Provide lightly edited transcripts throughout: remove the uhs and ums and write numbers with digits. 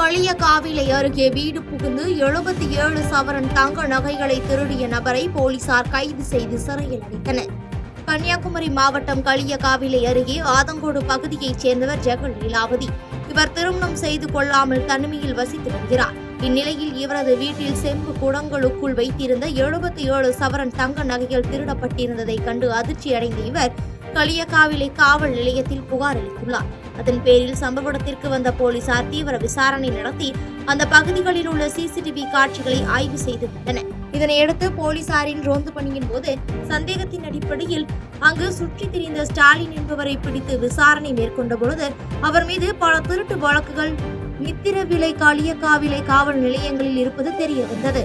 களியக்காவிளை அருகே வீடு புகுந்து 77 சவரன் தங்க நகைகளை திருடிய நபரை போலீசார் கைது செய்து சிறையில் அடைத்தனர். கன்னியாகுமரி மாவட்டம் களியக்காவிளை அருகே ஆதங்கோடு பகுதியைச் சேர்ந்தவர் ஜெகல் லீலாவதி. இவர் திருமணம் செய்து கொள்ளாமல் தனிமையில் வசித்து வருகிறார். இந்நிலையில் இவரது வீட்டில் செம்பு குடங்களுக்குள் வைத்திருந்த 77 சவரன் தங்க நகைகள் திருடப்பட்டிருந்ததை கண்டு அதிர்ச்சியடைந்த இவர் களியக்காவிளை காவல் நிலையத்தில் புகார் அளித்துள்ளார். அதன் பேரில் சம்பவ இடத்திற்கு வந்த போலீசார் தீவிர விசாரணை நடத்தி அந்த பகுதிகளில் உள்ள சிசிடிவி காட்சிகளை ஆய்வு செய்து வந்தனர். இதனையடுத்து போலீசாரின் ரோந்து பணியின் போது சந்தேகத்தின் அடிப்படையில் அங்கு சுற்றித் திரிந்த ஸ்டாலின் என்பவரை பிடித்து விசாரணை மேற்கொண்ட பொழுது அவர் மீது பல திருட்டு வழக்குகள் நித்திரவிளை களியக்காவிளை காவல் நிலையங்களில் இருப்பது தெரிய வந்தது.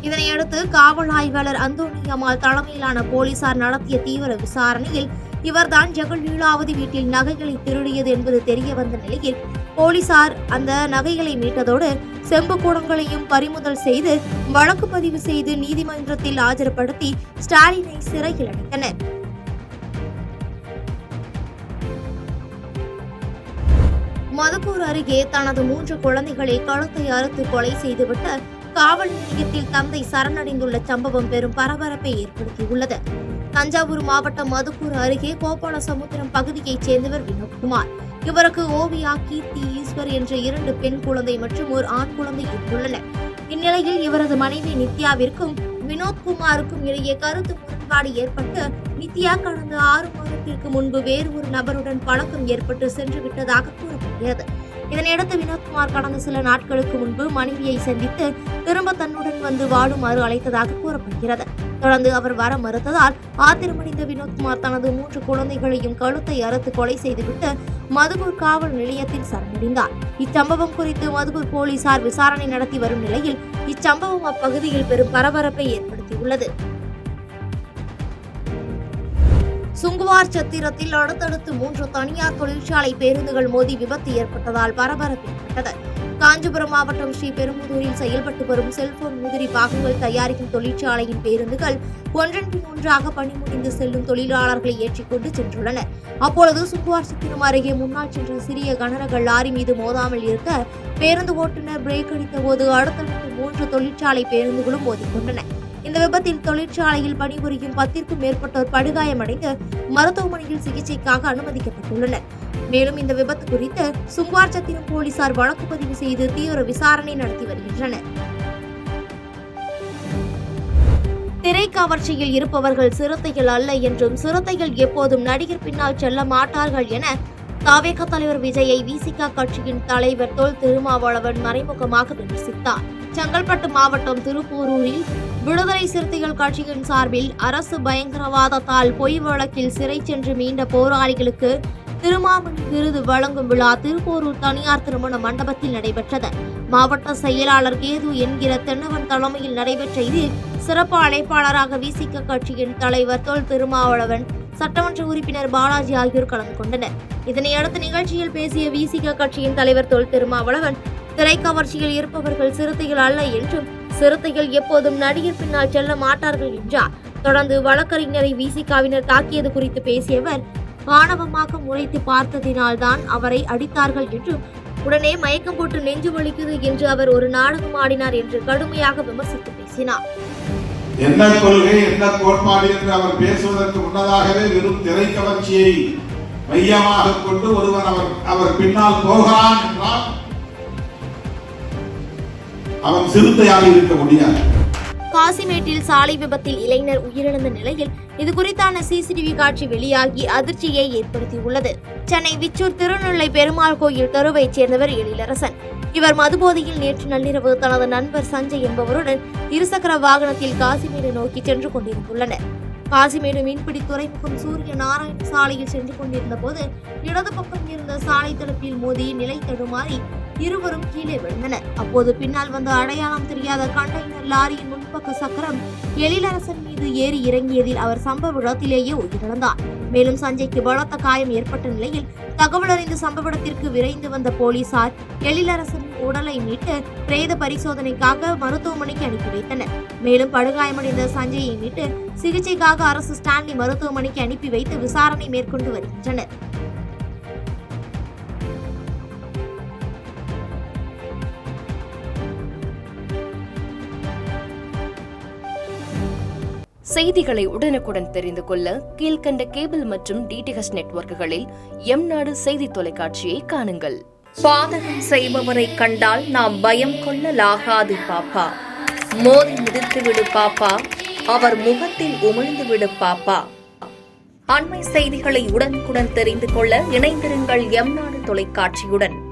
இதனையடுத்து காவல் ஆய்வாளர் அந்தோணி அம்மாள் தலைமையிலான போலீசார் நடத்திய தீவிர விசாரணையில் இவர்தான் ஜெகல் லீலாவதி வீட்டில் நகைகளை திருடியது என்பது தெரிய வந்த நிலையில் போலீசார் அந்த நகைகளை மீட்டதோடு செம்பு கூடங்களையும் பறிமுதல் செய்து வழக்கு பதிவு செய்து நீதிமன்றத்தில் ஆஜர்படுத்தி ஸ்டாலினை சிறையில் அடைத்தனர். மதுக்கூர் அருகே தனது 3 குழந்தைகளை கழுத்தை அறுத்து கொலை செய்துவிட்டு காவல் நிலையத்தில் தந்தை சரணடைந்துள்ள சம்பவம் பெரும் பரபரப்பை ஏற்படுத்தியுள்ளது. தஞ்சாவூர் மாவட்டம் மதுக்கூர் அருகே கோபாலசமுத்திரம் பகுதியைச் சேர்ந்தவர் வினோத்குமார். இவருக்கு ஓவியா, கீர்த்தி, ஈஸ்வர் என்ற 2 பெண் குழந்தை மற்றும் ஒரு ஆண் குழந்தை இருந்துள்ளனர். இந்நிலையில் இவரது மனைவி நித்யாவிற்கும் வினோத்குமாருக்கும் இடையே கருத்து முரண்பாடு ஏற்பட்டு நித்யா கடந்த 6 மாதத்திற்கு முன்பு வேறு ஒரு நபருடன் பழக்கம் ஏற்பட்டு சென்று விட்டதாக கூறப்படுகிறது. இதனையடுத்து வினோத்குமார் கடந்த சில நாட்களுக்கு முன்பு மனைவியை சந்தித்து திரும்ப தன்னுடன் வந்து வாழுமாறு அழைத்ததாக கூறப்படுகிறது. தொடர்ந்து அவர் வர மறுத்ததால் ஆத்திரமடைந்த வினோத்குமார் தனது 3 குழந்தைகளையும் கழுத்தை அறுத்து கொலை செய்துவிட்டு மதுக்கூர் காவல் நிலையத்தில் சரணடைந்தார். இச்சம்பவம் குறித்து மதுக்கூர் போலீசார் விசாரணை நடத்தி வரும் நிலையில் இச்சம்பவம் அப்பகுதியில் பெரும் பரபரப்பை ஏற்படுத்தியுள்ளது. சுங்குவார் சத்திரத்தில் அடுத்தடுத்து 3 தனியார் தொழிற்சாலை பேருந்துகள் மோதி விபத்து ஏற்பட்டதால் பரபரப்பு ஏற்பட்டது. காஞ்சிபுரம் மாவட்டம் ஸ்ரீபெரும்புதூரில் செயல்பட்டு வரும் செல்போன் உதிரி பாகங்கள் தயாரிக்கும் தொழிற்சாலையின் பேருந்துகள் ஒன்றன் பின் ஒன்றாக பணி முடிந்து செல்லும் தொழிலாளர்களை ஏற்றிக்கொண்டு சென்றுள்ளனர். அப்பொழுது சுங்குவார் சத்திரம் அருகே முன்னால் சென்ற சிறிய கனரக லாரி மீது மோதாமல் இருக்க பேருந்து ஓட்டுநர் பிரேக் அடித்த போது அடுத்தடுத்து 3 தொழிற்சாலை பேருந்துகளும் மோதிக்கொண்டன. இந்த விபத்தில் தொழிற்சாலையில் பணிபுரியும் 10க்கும் மேற்பட்டோர் படுகாயமடைந்து மருத்துவமனையில் சிகிச்சைக்காக அனுமதிக்கப்பட்டுள்ளனர். மேலும் இந்த விபத்து குறித்து சுங்குவார் சத்திரம் போலீசார் வழக்கு பதிவு செய்து தீவிர விசாரணை நடத்தி வருகின்றனர். திரைக்கவர்ச்சியில் இருப்பவர்கள் சிறுத்தைகள் அல்ல என்றும் சிறுத்தைகள் எப்போதும் நடிகர் பின்னால் செல்ல மாட்டார்கள் என தவேக தலைவர் விஜயை விசிக கட்சியின் தலைவர் தொல் திருமாவளவன் மறைமுகமாக விமர்சித்தார். செங்கல்பட்டு மாவட்டம் திருப்போரூரில் விடுதலை சிறுத்தைகள் கட்சியின் சார்பில் அரசு பயங்கரவாதத்தால் பொய் வழக்கில் சிறை சென்று மீண்ட போராளிகளுக்கு திருமாமணி விருது வழங்கும் விழா திருப்போரூர் தனியார் திருமண மண்டபத்தில் நடைபெற்றது. மாவட்ட செயலாளர் கேது என்கிற தென்னவன் தலைமையில் நடைபெற்ற இதில் சிறப்பு அழைப்பாளராக விசிக கட்சியின் தலைவர் தொல் திருமாவளவன், சட்டமன்ற உறுப்பினர் பாலாஜி ஆகியோர் கலந்து கொண்டனர். இதனையடுத்து நிகழ்ச்சியில் பேசிய விசிக கட்சியின் தலைவர் தொல் திருமாவளவன் திரைக்கவர்ச்சியில் இருப்பவர்கள் சிறுத்தைகள் அல்ல என்றும் சிறுத்தைகள் எப்போதும் நடிகர் பின்னால் செல்ல மாட்டார்கள் என்றார். தொடர்ந்து வழக்கறிஞரை விசிகாவினர் தாக்கியது குறித்து பேசியவர், ஆணவமாக முறைத்து பார்த்ததினால்தான் அவரை அடித்தார்கள் என்றும் உடனே மயக்கம் போட்டு நெஞ்சு வலிக்குது என்று அவர் ஒரு நாடகம் ஆடினார் என்று கடுமையாக விமர்சித்து பேசினார். என்ன கொள்கை, என்ன கோட்பாடு என்று அவர் பேசுவதற்கு முன்னதாகவே வெறும் திரைக்கவர்ச்சியை மையமாக கொண்டு ஒருவன் அவர் பின்னால் போகிறான் என்றால் அவன் சிறுத்தையாக இருக்க முடியாது. காசிமேட்டில் சாலை விபத்தில் இளைஞர் உயிரிழந்த நிலையில் இதுகுறித்தான சிசிடிவி காட்சி வெளியாகி அதிர்ச்சியை ஏற்படுத்தியுள்ளது. சென்னை விச்சூர் திருநெல்லை பெருமாள் கோயில் தெருவைச் சேர்ந்தவர் எழிலரசன். இவர் மதுபோதையில் நேற்று நள்ளிரவு தனது நண்பர் சஞ்சய் என்பவருடன் இருசக்கர வாகனத்தில் காசிமேடு நோக்கி சென்று கொண்டிருந்துள்ளனர். காசிமேடு மீன்பிடி துறைமுகம் சூரிய நாராயண சாலையில் சென்று கொண்டிருந்த போது இடது பக்கம் இருந்த சாலை தடுப்பில் மோதி நிலை தடுமாறி இருவரும் கீழே விழுந்தனர். அப்போது பின்னால் வந்த அடையாளம் தெரியாத கண்டெய்னர் லாரியின் முன்பக்க சக்கரம் எழிலரசன் மீது ஏறி இறங்கியதில் அவர் சம்பவ இடத்திலேயே உயிரிழந்தார். மேலும் சஞ்சய்க்கு பலத்த காயம் ஏற்பட்ட நிலையில் தகவல் அறிந்து சம்பவ இடத்திற்கு விரைந்து வந்த போலீசார் எழிலரசன் உடலை மீட்டு பிரேத பரிசோதனைக்காக மருத்துவமனைக்கு அனுப்பி வைத்தனர். மேலும் படுகாயமடைந்த சஞ்சயை மீட்டு சிகிச்சைக்காக அரசு ஸ்டான்லி மருத்துவமனைக்கு அனுப்பி வைத்து விசாரணை மேற்கொண்டு வருகின்றனர். செய்திகளை உடனுக்குடன் தெரிந்து கொள்ள கீழ்க்கண்ட கேபிள் மற்றும் டிடிஎச் நெட்வொர்க்குகளில் எம்நாடு செய்தி தொலைக்காட்சியை காணுங்கள். பாதகம் செய்பவரை கண்டால் நாம் பயம் கொள்ளலாகாது பாப்பா. மோதி மிதித்துவிடு பாப்பா, அவர் முகத்தில் உமிழ்ந்துவிடு பாப்பா. அண்மை செய்திகளை உடனுக்குடன் தெரிந்து கொள்ள இணைந்திருங்கள் எம்நாடு தொலைக்காட்சியுடன்.